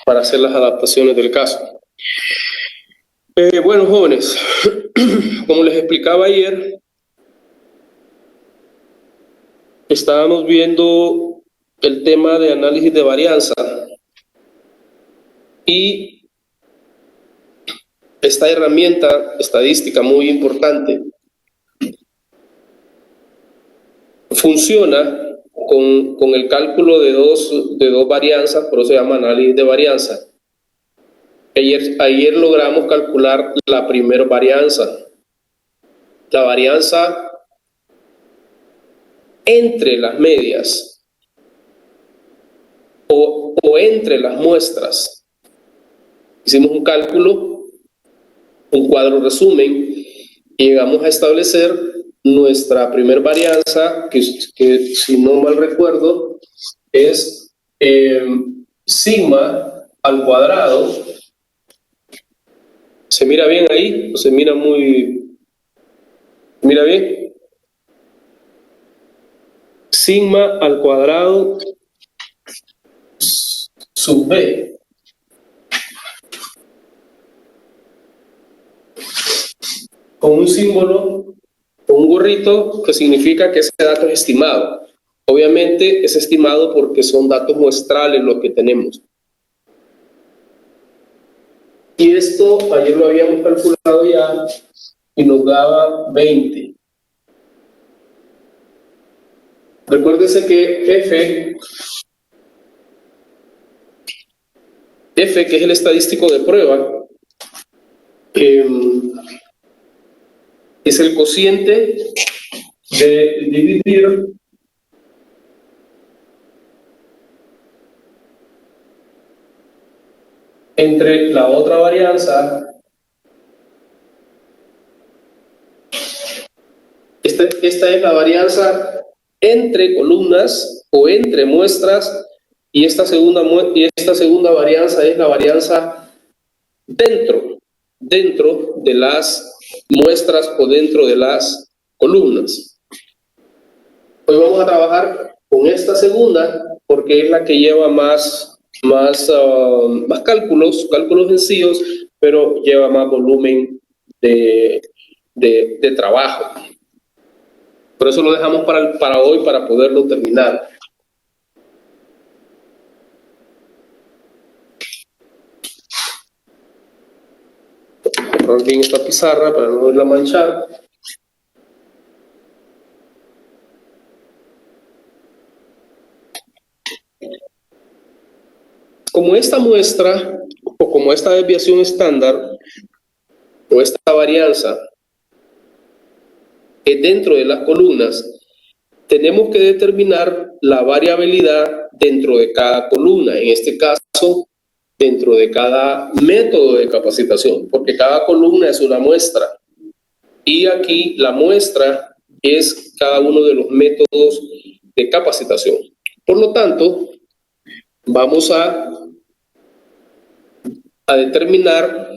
para hacer las adaptaciones del caso. Bueno, jóvenes, como les explicaba ayer, estábamos viendo el tema de análisis de varianza y esta herramienta estadística muy importante funciona con el cálculo de dos varianzas, por eso se llama análisis de varianza. Ayer logramos calcular la primera varianza, la varianza entre las medias o entre las muestras. Hicimos un cálculo, un cuadro resumen, y llegamos a establecer nuestra primera varianza, que si no mal recuerdo, es sigma al cuadrado. ¿Se mira bien ahí? ¿O se mira muy... ¿Mira bien? Sigma al cuadrado sub b. Con un símbolo, con un gorrito, que significa que ese dato es estimado. Obviamente es estimado porque son datos muestrales los que tenemos. Y esto ayer lo habíamos calculado ya y nos daba 20. Recuérdese que F, que es el estadístico de prueba, es el cociente de dividir entre la otra varianza. Esta es la varianza entre columnas o entre muestras, y esta segunda varianza es la varianza dentro de las muestras o dentro de las columnas. Hoy vamos a trabajar con esta segunda porque es la que lleva más cálculos sencillos, pero lleva más volumen de trabajo. Por eso lo dejamos para hoy, para poderlo terminar. Borrar bien esta pizarra para no verla manchar. Como esta muestra, o como esta desviación estándar, o esta varianza, es dentro de las columnas, tenemos que determinar la variabilidad dentro de cada columna, en este caso, dentro de cada método de capacitación, porque cada columna es una muestra. Y aquí la muestra es cada uno de los métodos de capacitación. Por lo tanto, vamos a determinar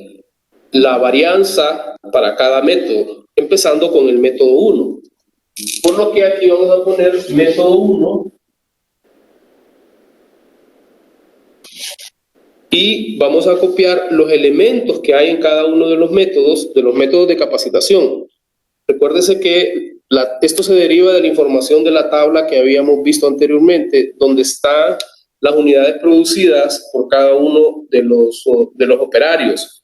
la varianza para cada método, empezando con el método 1. Por lo que aquí vamos a poner método 1 y vamos a copiar los elementos que hay en cada uno de los métodos de capacitación. Recuérdese que esto se deriva de la información de la tabla que habíamos visto anteriormente, donde están las unidades producidas por cada uno de los operarios.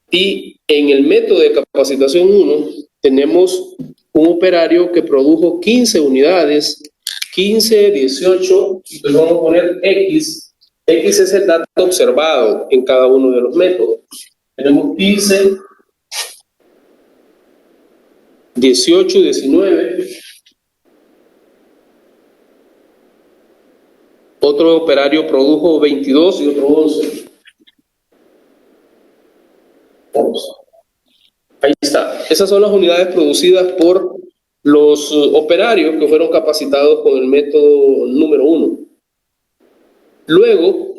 Y en el método de capacitación 1 tenemos un operario que produjo 15 unidades, 15, 18, entonces vamos a poner X. X es el dato observado en cada uno de los métodos. Tenemos 15, 18, 19. Otro operario produjo 22 y otro 11. Vamos. Ahí está. Esas son las unidades producidas por los operarios que fueron capacitados con el método número 1. Luego,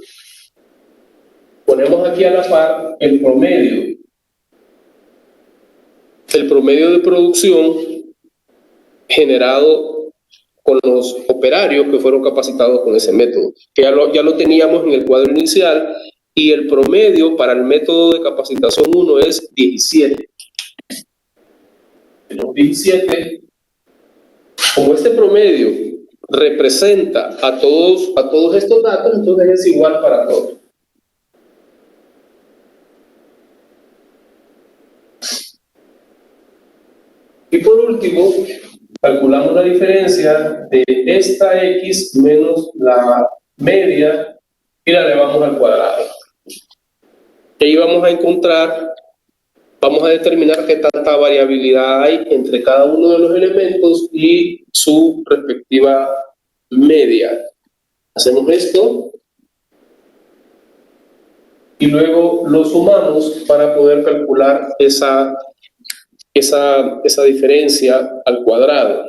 ponemos aquí a la par el promedio. El promedio de producción generado con los operarios que fueron capacitados con ese método, que ya lo teníamos en el cuadro inicial, y el promedio para el método de capacitación 1 es 17. Los 17, como este promedio representa a todos estos datos, entonces es igual para todos. Y por último, calculamos la diferencia de esta X menos la media y la elevamos al cuadrado. Y ahí vamos a encontrar, vamos a determinar qué tanta variabilidad hay entre cada uno de los elementos y su respectiva media. Hacemos esto y luego lo sumamos para poder calcular esa diferencia al cuadrado.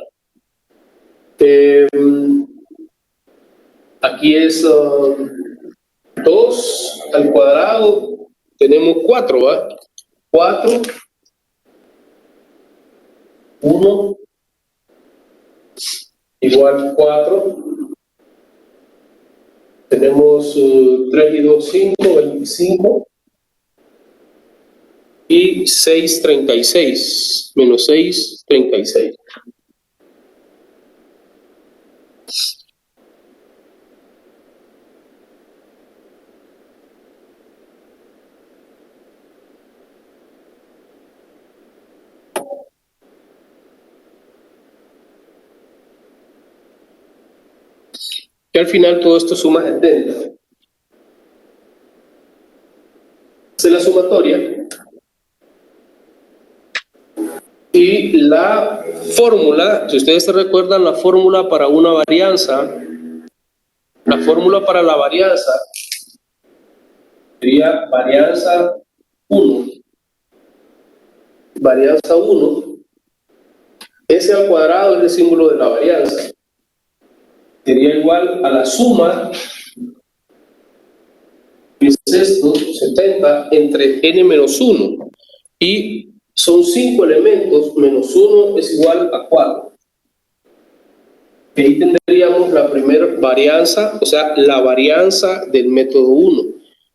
Aquí es 2 al cuadrado, tenemos 4, ¿va? 4, 1, igual 4. Tenemos 3 y 2, 5, 25. Y 6, 36. Menos 6, 36. Y al final todo esto suma 70. Esa es la sumatoria. Y la fórmula, si ustedes se recuerdan la fórmula para una varianza, la fórmula para la varianza sería varianza 1. Varianza 1. S al cuadrado es el símbolo de la varianza. Sería igual a la suma, que es esto, 70, entre n menos 1. Y son 5 elementos, menos 1 es igual a 4. Y ahí tendríamos la primera varianza, o sea, la varianza del método 1,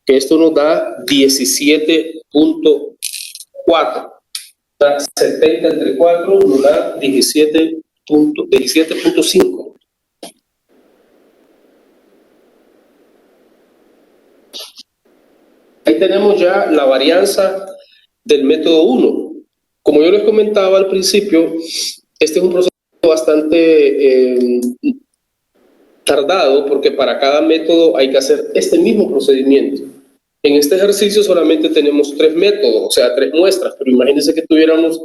que esto nos da 17.4. O sea, 70 entre 4 nos da 17.5. Ahí tenemos ya la varianza del método 1. Como yo les comentaba al principio, este es un proceso bastante tardado porque para cada método hay que hacer este mismo procedimiento. En este ejercicio solamente tenemos 3 métodos, o sea, 3 muestras, pero imagínense que tuviéramos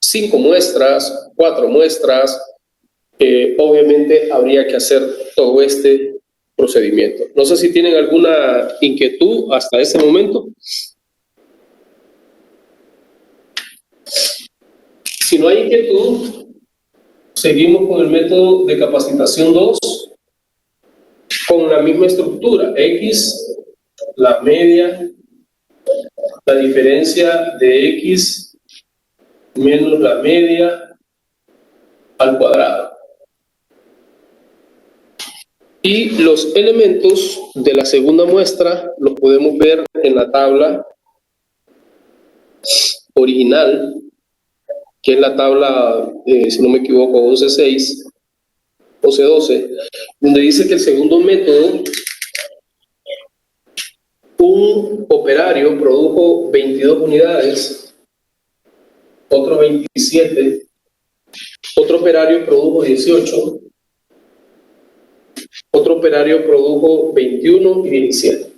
5 muestras, 4 muestras, obviamente habría que hacer todo este procedimiento. No sé si tienen alguna inquietud hasta este momento. Si no hay inquietud, seguimos con el método de capacitación 2, con la misma estructura, X, la media, la diferencia de X menos la media al cuadrado. Y los elementos de la segunda muestra los podemos ver en la tabla original, que es la tabla, si no me equivoco, 11.6, 11.12, donde dice que el segundo método, un operario produjo 22 unidades, otro 27, otro operario produjo 18, otro operario produjo 21 y 17.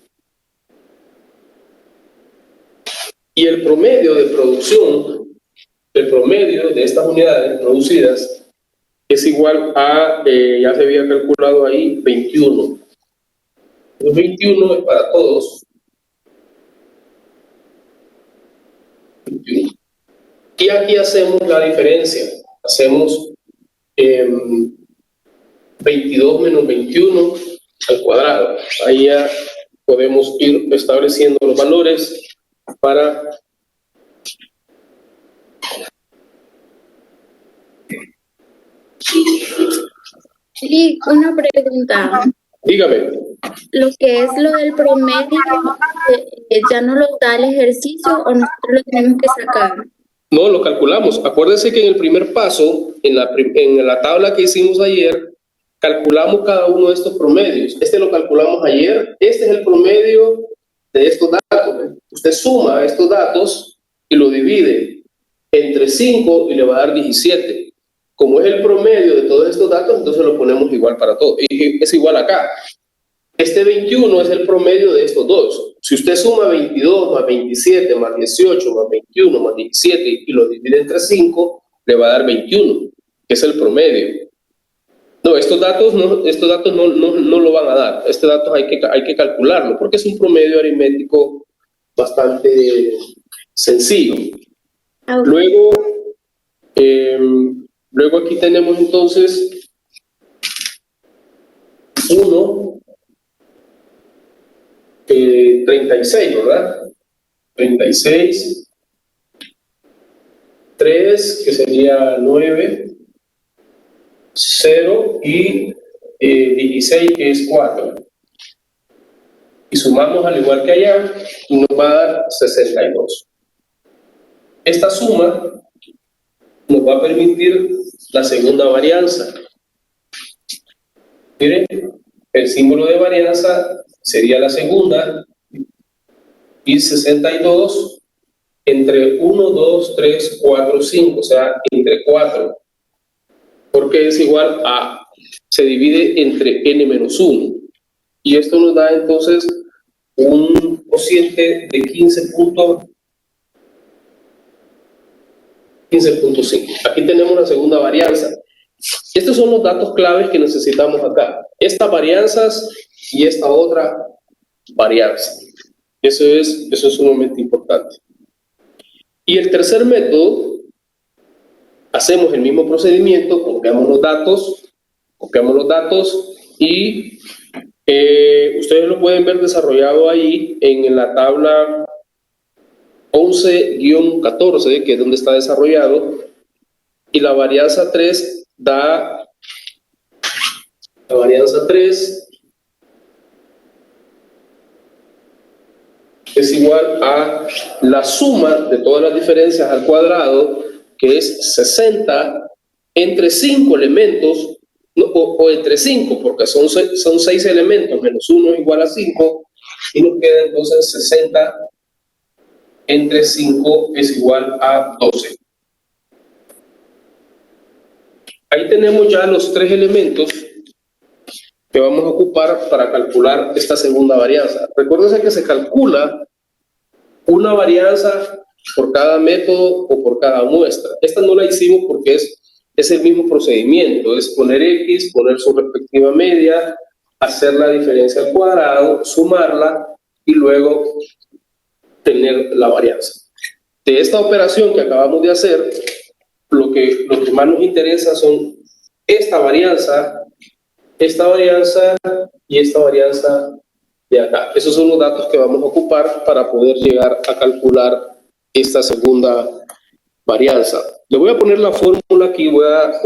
Y el promedio de producción, el promedio de estas unidades producidas es igual a, ya se había calculado ahí, 21. Los 21 es para todos. 21. Y aquí hacemos la diferencia. Hacemos 22 menos 21 al cuadrado. Ahí ya podemos ir estableciendo los valores para... Sí, una pregunta. Dígame. lo que es lo del promedio, ¿ya no lo da el ejercicio o nosotros lo tenemos que sacar? No, lo calculamos. Acuérdense que en el primer paso, en la tabla que hicimos ayer, calculamos cada uno de estos promedios. Este lo calculamos ayer. Este es el promedio de estos datos. Usted suma estos datos y lo divide entre 5 y le va a dar 17. Como es el promedio de todos estos datos, entonces lo ponemos igual para todos. Y es igual acá. Este 21 es el promedio de estos dos. Si usted suma 22 más 27 más 18 más 21 más 17 y lo divide entre 5, le va a dar 21, que es el promedio. No, estos datos no lo van a dar. Este dato hay que calcularlo porque es un promedio aritmético bastante sencillo. Luego, luego aquí tenemos entonces 36, ¿verdad? 36, 3, que sería 9, 0 y 16, que es 4. Y sumamos al igual que allá y nos va a dar 62. Esta suma nos va a permitir la segunda varianza. Miren, el símbolo de varianza sería la segunda y 62 entre 1, 2, 3, 4, 5, o sea, entre 4, porque es igual a, se divide entre n menos 1, y esto nos da entonces un cociente de 15.5. Aquí tenemos la segunda varianza. Estos son los datos claves que necesitamos acá. Estas varianzas y esta otra varianza. Eso es sumamente importante. Y el tercer método, hacemos el mismo procedimiento, copiamos los datos y ustedes lo pueden ver desarrollado ahí en la tabla 11-14, que es donde está desarrollado, y la varianza 3 da, la varianza 3 es igual a la suma de todas las diferencias al cuadrado, que es 60 entre 5 elementos, o entre 5, porque son 6 elementos, menos 1 es igual a 5, y nos queda entonces 60 entre 5 es igual a 12. Ahí tenemos ya los 3 elementos que vamos a ocupar para calcular esta segunda varianza. Recuérdense que se calcula una varianza por cada método o por cada muestra. Esta no la hicimos porque es el mismo procedimiento, es poner X, poner su respectiva media, hacer la diferencia al cuadrado, sumarla y luego tener la varianza. De esta operación que acabamos de hacer, lo que más nos interesa son esta varianza y esta varianza de acá. Esos son los datos que vamos a ocupar para poder llegar a calcular esta segunda varianza. Le voy a poner la fórmula aquí, voy a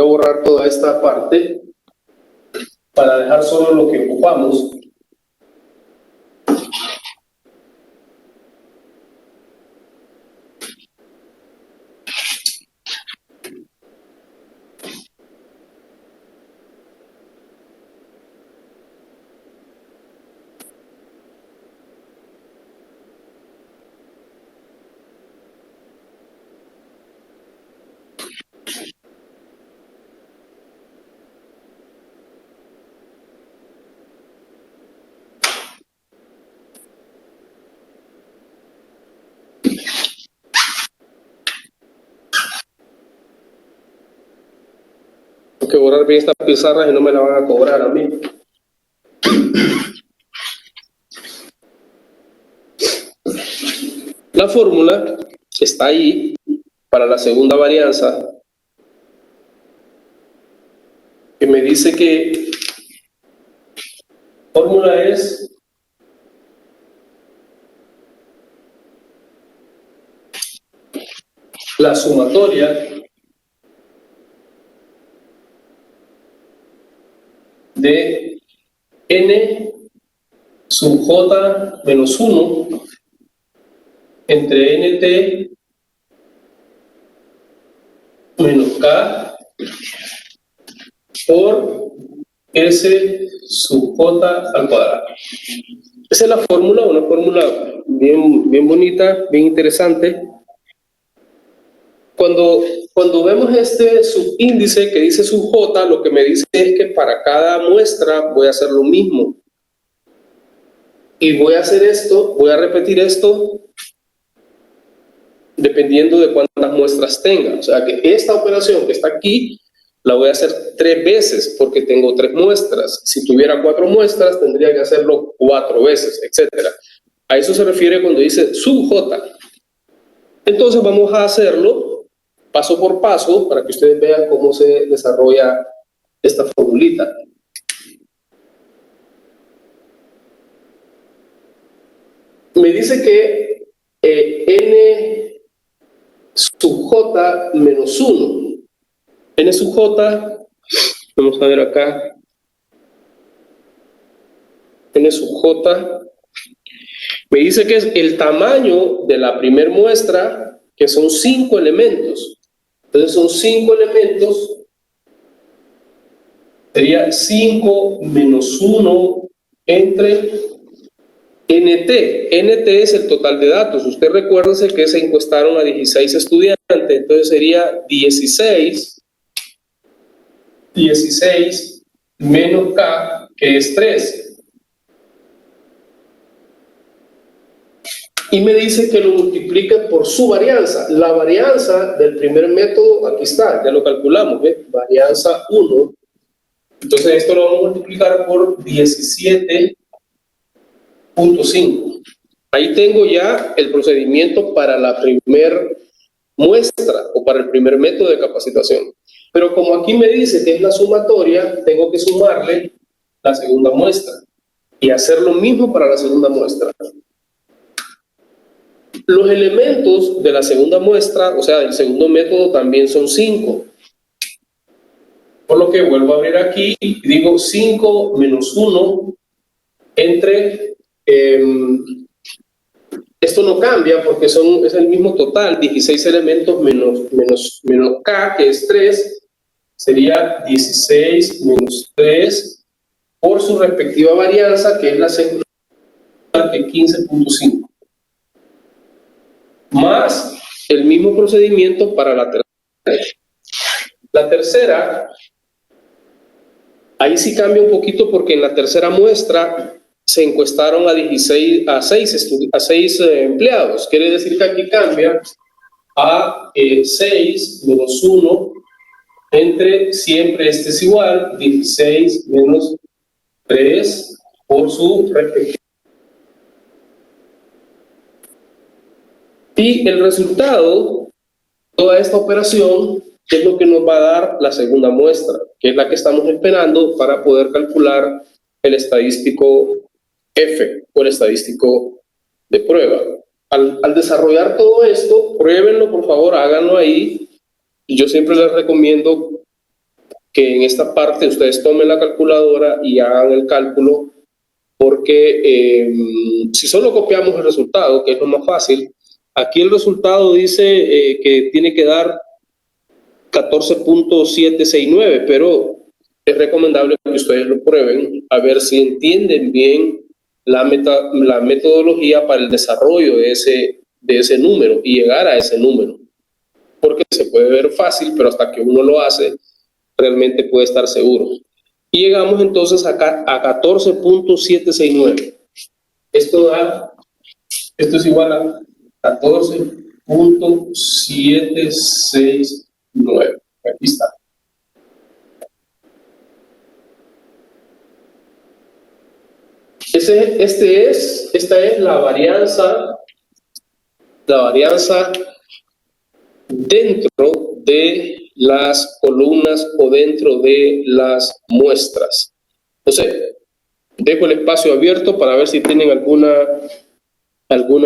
borrar toda esta parte para dejar solo lo que ocupamos. Tengo que borrar bien estas pizarras y no me la van a cobrar a mí. La fórmula está ahí para la segunda varianza, que me dice que la fórmula es la sumatoria de n sub j menos 1 entre nt menos k por s sub j al cuadrado. Esa es la fórmula, una fórmula bien bonita, bien interesante. Cuando vemos este subíndice que dice sub j, lo que me dice es que para cada muestra voy a hacer lo mismo. Y voy a hacer esto, voy a repetir esto dependiendo de cuántas muestras tenga. O sea que esta operación que está aquí la voy a hacer 3 veces porque tengo 3 muestras. Si tuviera 4 muestras tendría que hacerlo 4 veces, etc. A eso se refiere cuando dice sub j. Entonces vamos a hacerlo paso por paso para que ustedes vean cómo se desarrolla esta formulita. Me dice que n sub j menos 1. N sub j, vamos a ver acá. N sub j me dice que es el tamaño de la primera muestra, que son 5 elementos. Entonces son 5 elementos, sería 5 menos 1 entre NT. NT es el total de datos. Usted recuérdese que se encuestaron a 16 estudiantes, entonces sería 16 menos K, que es 3. Y me dice que lo multiplique por su varianza. La varianza del primer método, aquí está, ya lo calculamos, ¿ve? Varianza 1. Entonces esto lo vamos a multiplicar por 17.5. Ahí tengo ya el procedimiento para la primer muestra o para el primer método de capacitación. Pero como aquí me dice que es la sumatoria, tengo que sumarle la segunda muestra y hacer lo mismo para la segunda muestra. Los elementos de la segunda muestra, o sea, del segundo método, también son 5. Por lo que vuelvo a abrir aquí y digo 5 menos 1 entre... esto no cambia porque es el mismo total, 16 elementos menos K, que es 3, sería 16 menos 3 por su respectiva varianza, que es la segunda, que es 15.5. Más el mismo procedimiento para la tercera. La tercera, ahí sí cambia un poquito porque en la tercera muestra se encuestaron a 6 empleados. Quiere decir que aquí cambia a 6 menos 1 entre, siempre este es igual, 16 menos 3 por su respectivo. Y el resultado, toda esta operación, es lo que nos va a dar la segunda muestra, que es la que estamos esperando para poder calcular el estadístico F, o el estadístico de prueba. Al desarrollar todo esto, pruébenlo, por favor, háganlo ahí. Y yo siempre les recomiendo que en esta parte ustedes tomen la calculadora y hagan el cálculo, porque si solo copiamos el resultado, que es lo más fácil, aquí el resultado dice que tiene que dar 14.769, pero es recomendable que ustedes lo prueben a ver si entienden bien la metodología para el desarrollo de ese número y llegar a ese número. Porque se puede ver fácil, pero hasta que uno lo hace, realmente puede estar seguro. Y llegamos entonces acá a 14.769. Esto es igual a 14.769. Aquí está. Esta es la varianza dentro de las columnas o dentro de las muestras. Entonces, dejo el espacio abierto para ver si tienen alguna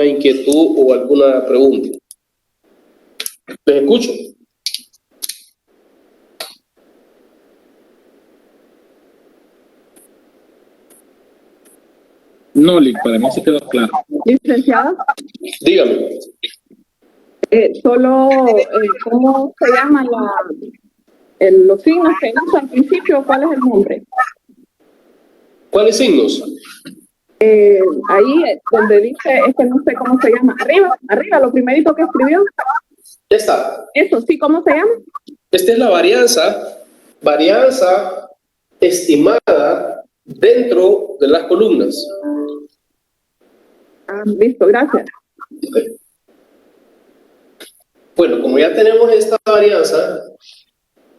inquietud o alguna pregunta. Les escucho. No, Lick, para mí se quedó claro. Licenciada, Dígame. ¿cómo se llama los signos que usa al principio? ¿Cuál es el nombre? ¿Cuáles signos? Ahí donde dice, no sé cómo se llama, arriba, lo primerito que escribió. Ya está. Eso, sí, ¿cómo se llama? Esta es la varianza estimada dentro de las columnas. Listo, gracias. Bueno, como ya tenemos esta varianza,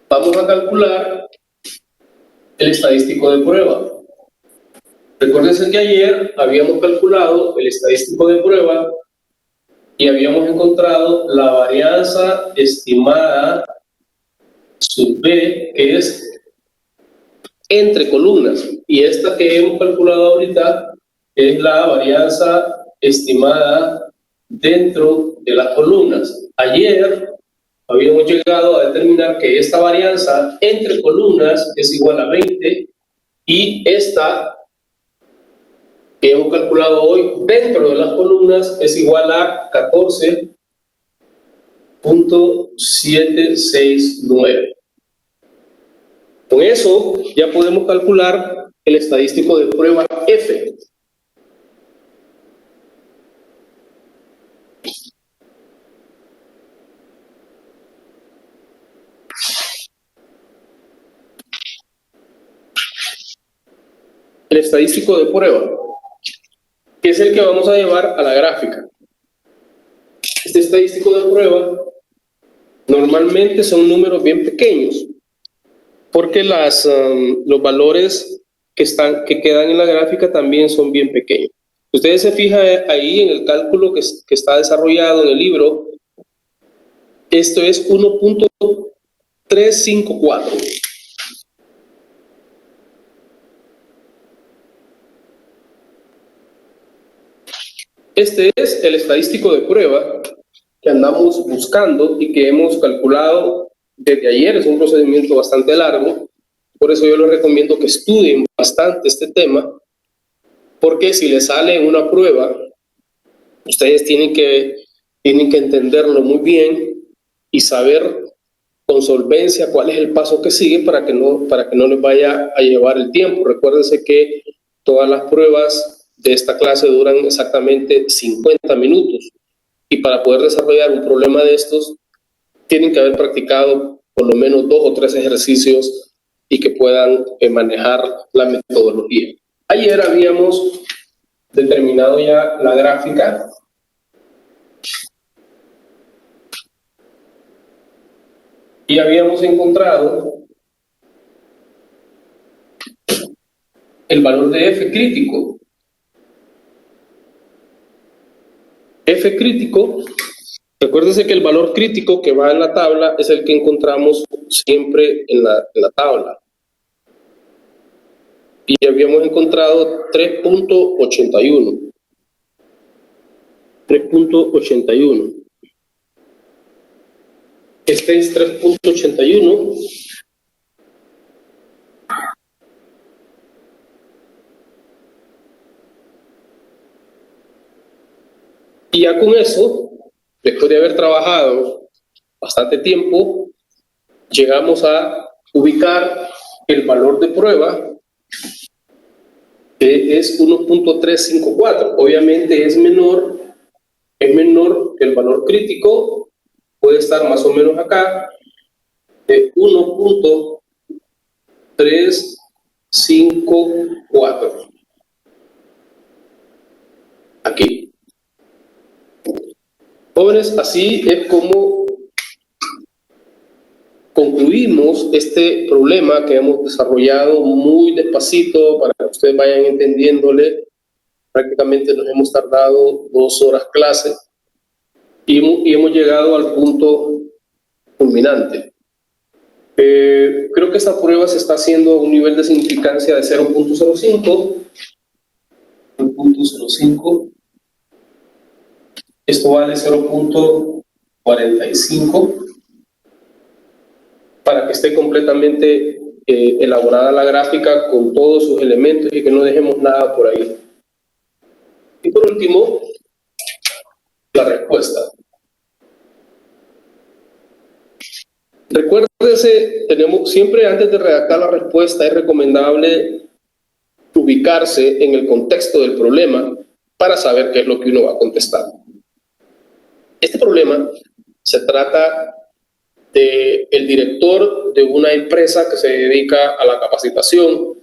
vamos a calcular el estadístico de prueba. Recuérdense que ayer habíamos calculado el estadístico de prueba y habíamos encontrado la varianza estimada sub B, que es entre columnas, y esta que hemos calculado ahorita es la varianza estimada dentro de las columnas. Ayer habíamos llegado a determinar que esta varianza entre columnas es igual a 20 y esta que hemos calculado hoy dentro de las columnas es igual a 14.769. Con eso ya podemos calcular el estadístico de prueba F. El estadístico de prueba, que es el que vamos a llevar a la gráfica. Este estadístico de prueba normalmente son números bien pequeños, porque los valores que quedan en la gráfica también son bien pequeños. Ustedes se fijan ahí en el cálculo que está desarrollado en el libro, esto es 1.354. Este es el estadístico de prueba que andamos buscando y que hemos calculado desde ayer. Es un procedimiento bastante largo, por eso yo les recomiendo que estudien bastante este tema, porque si les sale en una prueba, ustedes tienen que entenderlo muy bien y saber con solvencia cuál es el paso que sigue para que no les vaya a llevar el tiempo. Recuérdense que todas las pruebas de esta clase duran exactamente 50 minutos y para poder desarrollar un problema de estos tienen que haber practicado por lo menos 2 o 3 ejercicios y que puedan manejar la metodología. Ayer habíamos determinado ya la gráfica y habíamos encontrado el valor de F crítico. F crítico, recuérdense que el valor crítico que va en la tabla es el que encontramos siempre en la tabla. Y habíamos encontrado 3.81. 3.81. Este es 3.81. Y ya con eso, después de haber trabajado bastante tiempo, llegamos a ubicar el valor de prueba, que es 1.354. Obviamente es menor que el valor crítico, puede estar más o menos acá, de 1.354. Aquí. Jóvenes, así es como concluimos este problema que hemos desarrollado muy despacito para que ustedes vayan entendiéndole. Prácticamente nos hemos tardado 2 horas clase y hemos llegado al punto culminante. Creo que esta prueba se está haciendo a un nivel de significancia de 0.05. 0.05. Esto vale 0.45 para que esté completamente elaborada la gráfica con todos sus elementos y que no dejemos nada por ahí. Y por último, la respuesta. Recuérdese, siempre antes de redactar la respuesta es recomendable ubicarse en el contexto del problema para saber qué es lo que uno va a contestar. Este problema se trata del director de una empresa que se dedica a la capacitación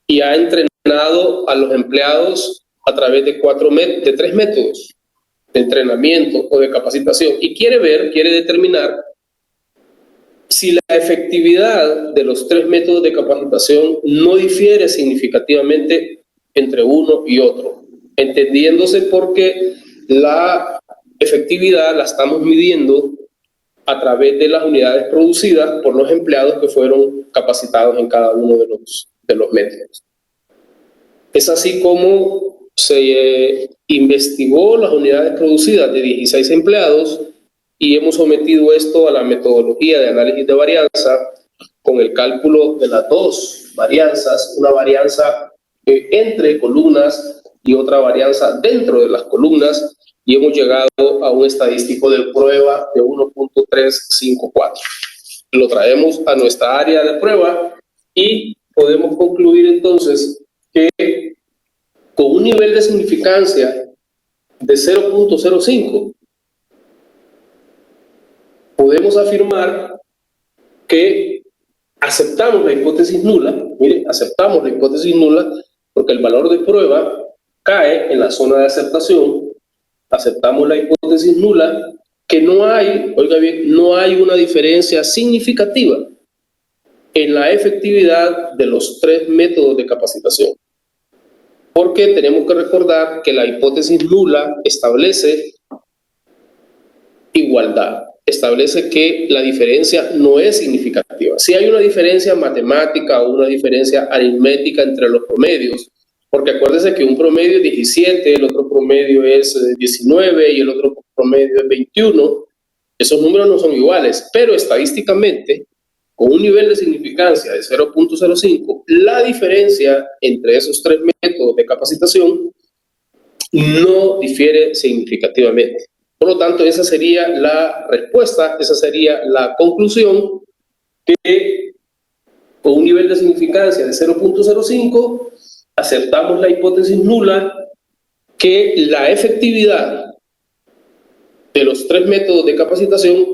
y ha entrenado a los empleados a través de 3 métodos de entrenamiento o de capacitación y quiere determinar si la efectividad de los 3 métodos de capacitación no difiere significativamente entre uno y otro, entendiéndose porque la efectividad la estamos midiendo a través de las unidades producidas por los empleados que fueron capacitados en cada uno de los métodos. Es así como se investigó las unidades producidas de 16 empleados y hemos sometido esto a la metodología de análisis de varianza con el cálculo de las 2 varianzas, una varianza entre columnas y otra varianza dentro de las columnas, y hemos llegado a un estadístico de prueba de 1.354. Lo traemos a nuestra área de prueba y podemos concluir entonces que con un nivel de significancia de 0.05 podemos afirmar que aceptamos la hipótesis nula. Mire, aceptamos la hipótesis nula porque el valor de prueba cae en la zona de aceptación. Aceptamos la hipótesis nula que no hay, oiga bien, no hay una diferencia significativa en la efectividad de los 3 métodos de capacitación. Porque tenemos que recordar que la hipótesis nula establece igualdad, establece que la diferencia no es significativa. Si hay una diferencia matemática o una diferencia aritmética entre los promedios, porque acuérdense que un promedio es 17, el otro promedio es 19 y el otro promedio es 21, esos números no son iguales, pero estadísticamente, con un nivel de significancia de 0.05, la diferencia entre esos 3 métodos de capacitación no difiere significativamente. Por lo tanto, esa sería la respuesta, esa sería la conclusión, que con un nivel de significancia de 0.05 aceptamos la hipótesis nula que la efectividad de los 3 métodos de capacitación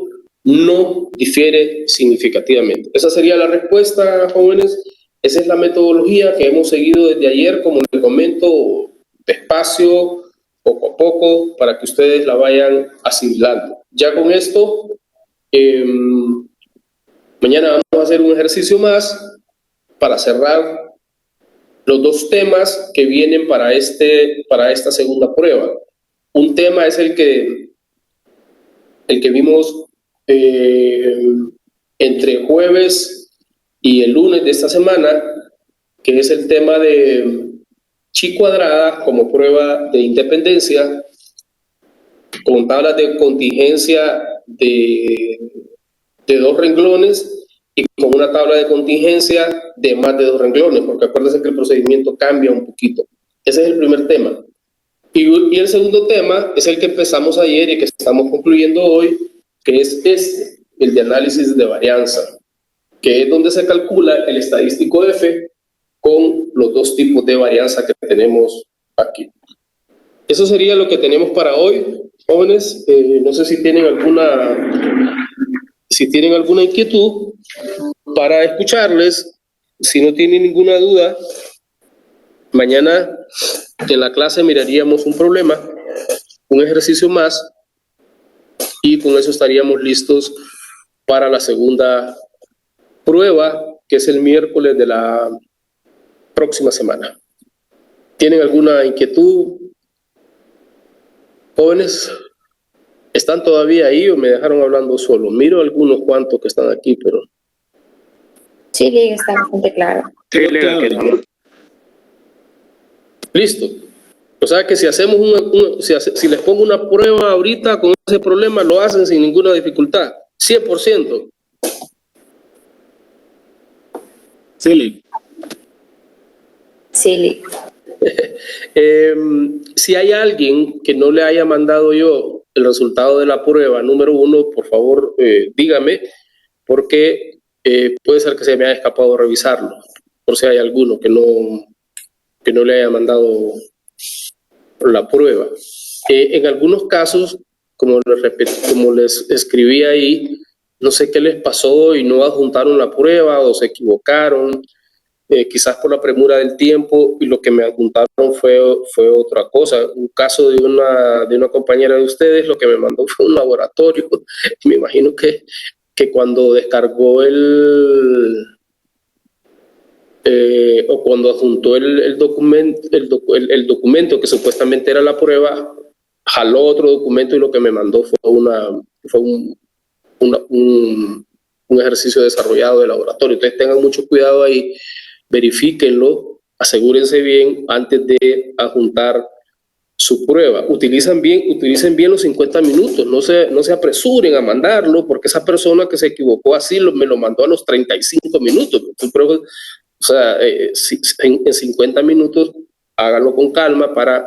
no difiere significativamente. Esa sería la respuesta, jóvenes. Esa es la metodología que hemos seguido desde ayer, como les comento, despacio, poco a poco, para que ustedes la vayan asimilando. Ya con esto, mañana vamos a hacer un ejercicio más para cerrar los 2 temas que vienen para esta segunda prueba. Un tema es el que vimos entre jueves y el lunes de esta semana, que es el tema de chi cuadrada como prueba de independencia, con tablas de contingencia de 2 renglones y con una tabla de contingencia de más de 2 renglones, porque acuérdense que el procedimiento cambia un poquito. Ese es el primer tema. Y el segundo tema es el que empezamos ayer y que estamos concluyendo hoy, que es el de análisis de varianza, que es donde se calcula el estadístico F con los 2 tipos de varianza que tenemos aquí. Eso sería lo que tenemos para hoy, jóvenes. No sé si tienen alguna inquietud para escucharles. Si no tienen ninguna duda, mañana en la clase miraríamos un problema, un ejercicio más, y con eso estaríamos listos para la segunda prueba, que es el miércoles de la próxima semana. ¿Tienen alguna inquietud, jóvenes? ¿Están todavía ahí o me dejaron hablando solo? Miro algunos cuantos que están aquí, pero... Sí, está bastante claro. Sí, claro. Listo. O sea que si hacemos si les pongo una prueba ahorita con ese problema, lo hacen sin ninguna dificultad. 100%. Sí. Sí. Si hay alguien que no le haya mandado yo el resultado de la prueba número 1, por favor, dígame, porque puede ser que se me haya escapado revisarlo, por si hay alguno que no le haya mandado la prueba. En algunos casos, como les escribí ahí, no sé qué les pasó y no adjuntaron la prueba o se equivocaron, quizás por la premura del tiempo, y lo que me adjuntaron fue otra cosa. Un caso de una compañera de ustedes, lo que me mandó fue un laboratorio. Me imagino que cuando descargó o cuando adjuntó el documento que supuestamente era la prueba, jaló otro documento y lo que me mandó fue un ejercicio desarrollado de laboratorio. Entonces tengan mucho cuidado ahí, verifíquenlo, asegúrense bien antes de adjuntar su prueba. Utilicen bien los 50 minutos, no se apresuren a mandarlo, porque esa persona que se equivocó así me lo mandó a los 35 minutos. O sea, en 50 minutos háganlo con calma para